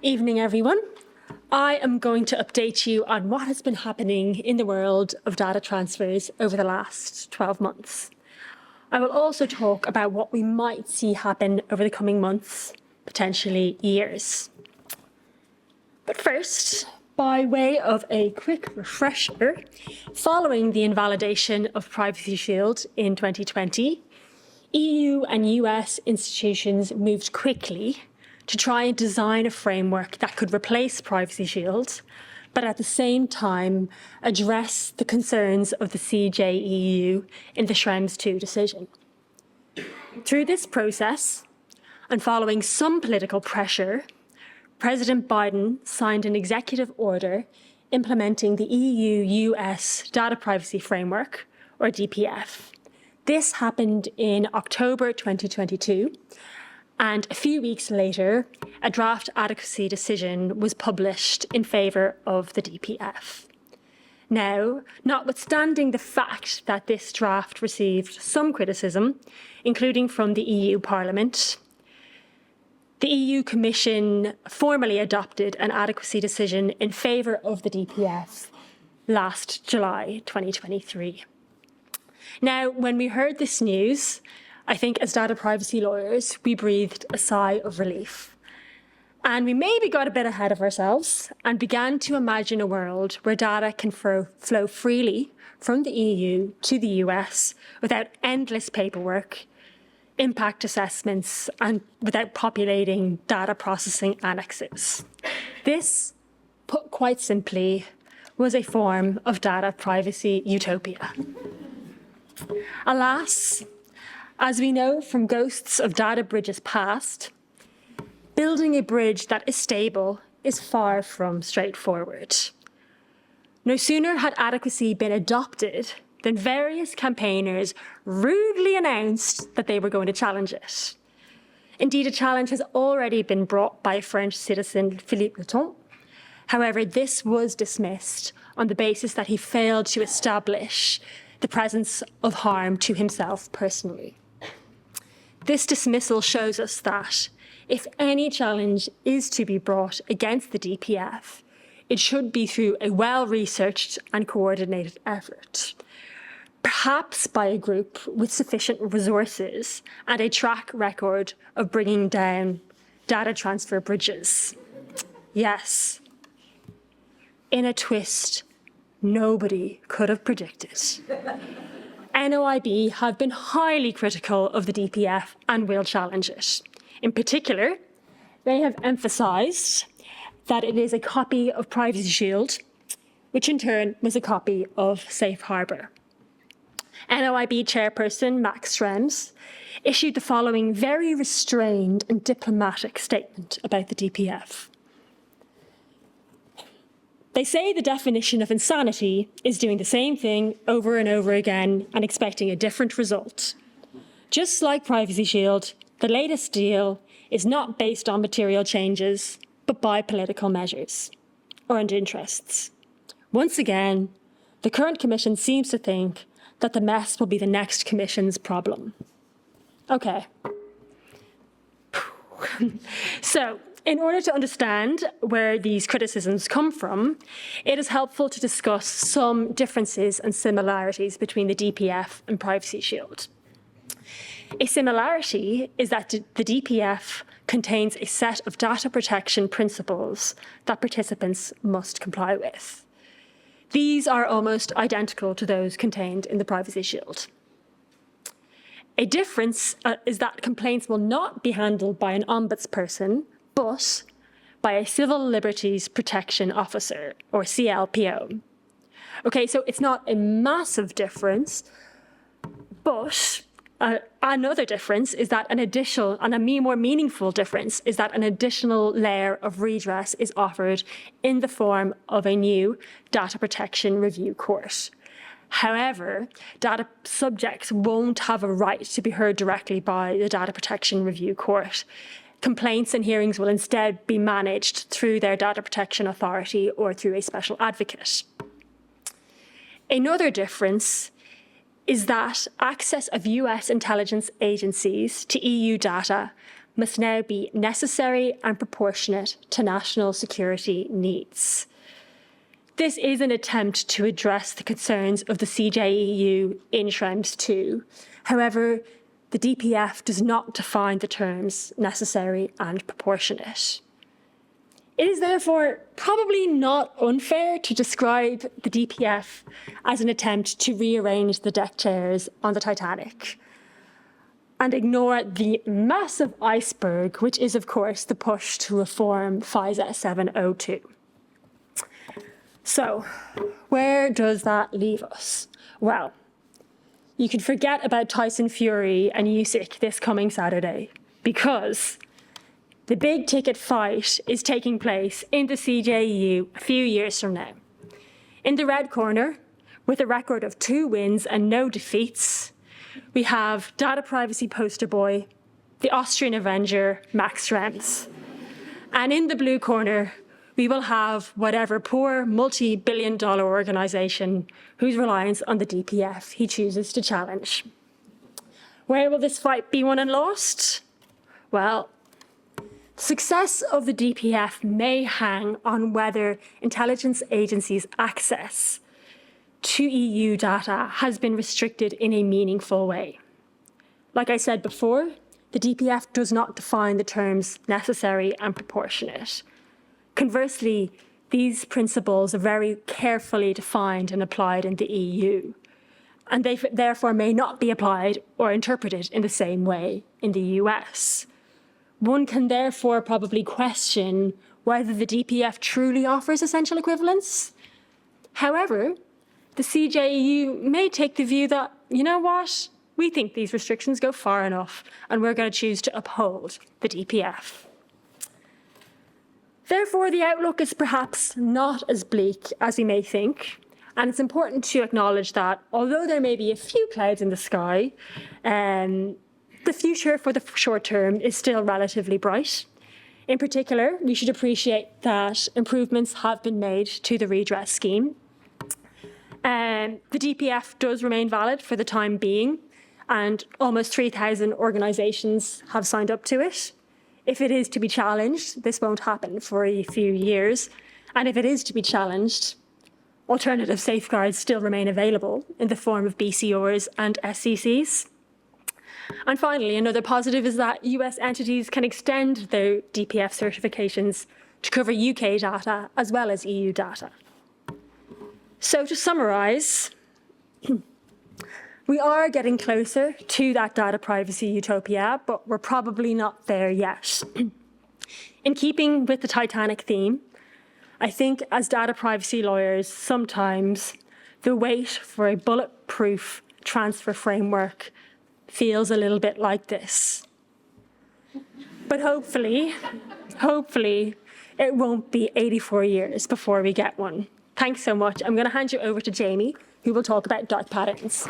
Evening, everyone. I am going to update you on what has been happening in the world of data transfers over the last 12 months. I will also talk about what we might see happen over the coming months, potentially years. But first, by way of a quick refresher, following the invalidation of Privacy Shield in 2020, EU and US institutions moved quickly to try and design a framework that could replace Privacy Shield, but at the same time address the concerns of the CJEU in the Schrems II decision. Through this process, and following some political pressure, President Biden signed an executive order implementing the EU-US Data Privacy Framework, or DPF. This happened in October 2022, and a few weeks later, a draft adequacy decision was published in favour of the DPF. Now, notwithstanding the fact that this draft received some criticism, including from the EU Parliament, the EU Commission formally adopted an adequacy decision in favour of the DPF last July 2023. Now, when we heard this news, I think as data privacy lawyers, we breathed a sigh of relief. And we maybe got a bit ahead of ourselves and began to imagine a world where data can flow freely from the EU to the US without endless paperwork, impact assessments, and without populating data processing annexes. This, put quite simply, was a form of data privacy utopia. Alas, as we know from ghosts of data bridges past, building a bridge that is stable is far from straightforward. No sooner had adequacy been adopted than various campaigners rudely announced that they were going to challenge it. Indeed, a challenge has already been brought by French citizen Philippe Letton. However, this was dismissed on the basis that he failed to establish the presence of harm to himself personally. This dismissal shows us that if any challenge is to be brought against the DPF, it should be through a well-researched and coordinated effort, perhaps by a group with sufficient resources and a track record of bringing down data transfer bridges. Yes, in a twist nobody could have predicted. NOIB have been highly critical of the DPF and will challenge it. In particular, they have emphasised that it is a copy of Privacy Shield, which in turn was a copy of Safe Harbour. NOIB chairperson Max Schrems issued the following very restrained and diplomatic statement about the DPF. They say the definition of insanity is doing the same thing over and over again and expecting a different result. Just like Privacy Shield, the latest deal is not based on material changes, but by political measures and interests. Once again, the current Commission seems to think that the mess will be the next Commission's problem. Okay. So, in order to understand where these criticisms come from, it is helpful to discuss some differences and similarities between the DPF and Privacy Shield. A similarity is that the DPF contains a set of data protection principles that participants must comply with. These are almost identical to those contained in the Privacy Shield. A difference is that complaints will not be handled by an ombudsperson, but by a Civil Liberties Protection Officer, or CLPO. Okay, so it's not a massive difference, but another difference is that a more meaningful difference is that an additional layer of redress is offered in the form of a new Data Protection Review Court. However, data subjects won't have a right to be heard directly by the Data Protection Review Court. Complaints and hearings will instead be managed through their data protection authority or through a special advocate. Another difference is that access of US intelligence agencies to EU data must now be necessary and proportionate to national security needs. This is an attempt to address the concerns of the CJEU in Schrems II. However, the DPF does not define the terms necessary and proportionate. It is therefore probably not unfair to describe the DPF as an attempt to rearrange the deck chairs on the Titanic and ignore the massive iceberg, which is, of course, the push to reform FISA 702. So, where does that leave us? Well, you can forget about Tyson Fury and Usyk this coming Saturday, because the big ticket fight is taking place in the CJEU a few years from now. In the red corner, with a record of 2 wins and no defeats, we have data privacy poster boy, the Austrian Avenger, Max Schrems. And in the blue corner, we will have whatever poor multi-billion-dollar organization whose reliance on the DPF he chooses to challenge. Where will this fight be won and lost? Well, success of the DPF may hang on whether intelligence agencies' access to EU data has been restricted in a meaningful way. Like I said before, the DPF does not define the terms necessary and proportionate. Conversely, these principles are very carefully defined and applied in the EU, and they therefore may not be applied or interpreted in the same way in the US. One can therefore probably question whether the DPF truly offers essential equivalence. However, the CJEU may take the view that, you know what, we think these restrictions go far enough and we're going to choose to uphold the DPF. Therefore, the outlook is perhaps not as bleak as we may think, and it's important to acknowledge that although there may be a few clouds in the sky, the future for the short term is still relatively bright. In particular, we should appreciate that improvements have been made to the redress scheme. The DPF does remain valid for the time being, and almost 3,000 organisations have signed up to it. If it is to be challenged, this won't happen for a few years. And if it is to be challenged, alternative safeguards still remain available in the form of BCRs and SCCs. And finally, another positive is that US entities can extend their DPF certifications to cover UK data as well as EU data. So to summarise, we are getting closer to that data privacy utopia, but we're probably not there yet. In keeping with the Titanic theme, I think as data privacy lawyers, sometimes the wait for a bulletproof transfer framework feels a little bit like this. But hopefully, it won't be 84 years before we get one. Thanks so much. I'm going to hand you over to Jamie, who will talk about dark patterns.